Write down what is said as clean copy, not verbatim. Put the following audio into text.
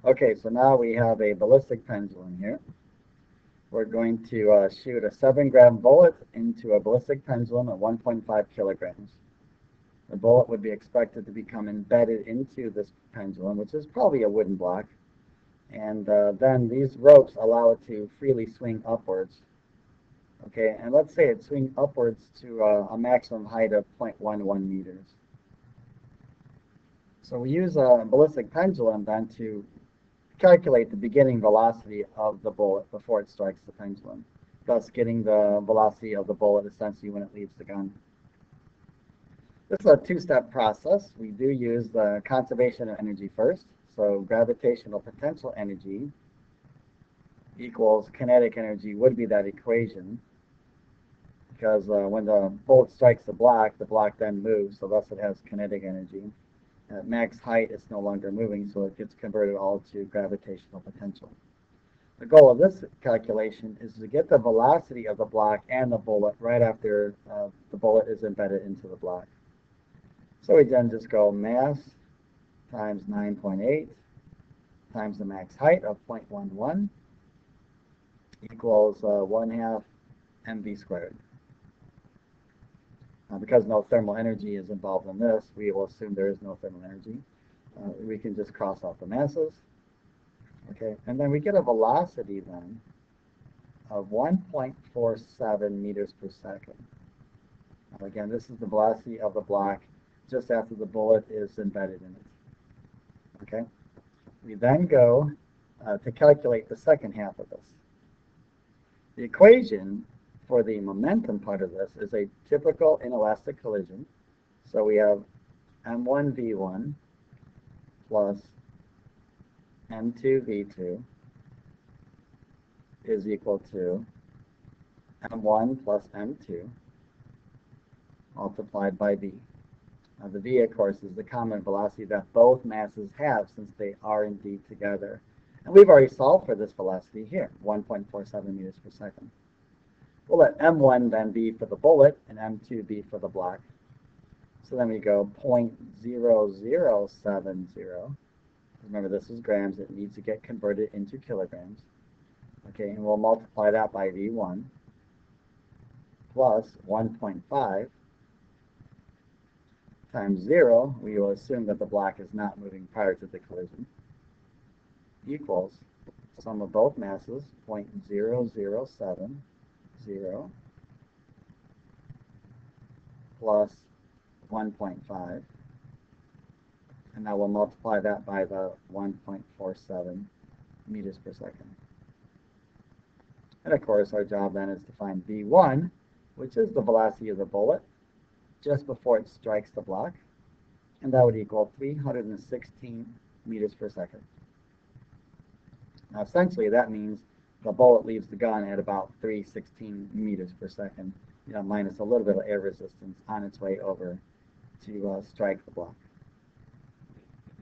Okay, so now we have a ballistic pendulum here. We're going to shoot a 7-gram bullet into a ballistic pendulum at 1.5 kilograms. The bullet would be expected to become embedded into this pendulum, which is probably a wooden block. And then these ropes allow it to freely swing upwards. Okay, and let's say it swings upwards to a maximum height of 0.11 meters. So we use a ballistic pendulum then to calculate the beginning velocity of the bullet before it strikes the pendulum, thus getting the velocity of the bullet essentially when it leaves the gun. This is a two-step process. We do use the conservation of energy first. So gravitational potential energy equals kinetic energy would be that equation, because when the bullet strikes the block then moves, so thus it has kinetic energy. At max height, it's no longer moving, so it gets converted all to gravitational potential. The goal of this calculation is to get the velocity of the block and the bullet right after the bullet is embedded into the block. So we then just go mass times 9.8 times the max height of 0.11 equals 1/2 mv squared. Because no thermal energy is involved in this, we will assume there is no thermal energy. We can just cross out the masses. Okay, and then we get a velocity then of 1.47 meters per second. Now again, this is the velocity of the block just after the bullet is embedded in it. Okay, we then go to calculate the second half of this. The equation for the momentum part of this is a typical inelastic collision. So we have m1v1 plus m2v2 is equal to m1 plus m2 multiplied by v. Now the v, of course, is the common velocity that both masses have since they are indeed together. And we've already solved for this velocity here, 1.47 meters per second. We'll let m1 then be for the bullet and m2 be for the block. So then we go 0.0070. Remember, this is grams. It needs to get converted into kilograms. Okay, and we'll multiply that by v1 plus 1.5 times 0. We will assume that the block is not moving prior to the collision, equals sum of both masses, 0.0070 plus 1.5, and now we'll multiply that by the 1.47 meters per second. And of course, our job then is to find v1, which is the velocity of the bullet just before it strikes the block, and that would equal 316 meters per second. Now, essentially, that means the bullet leaves the gun at about 316 meters per second, minus a little bit of air resistance on its way over to strike the block.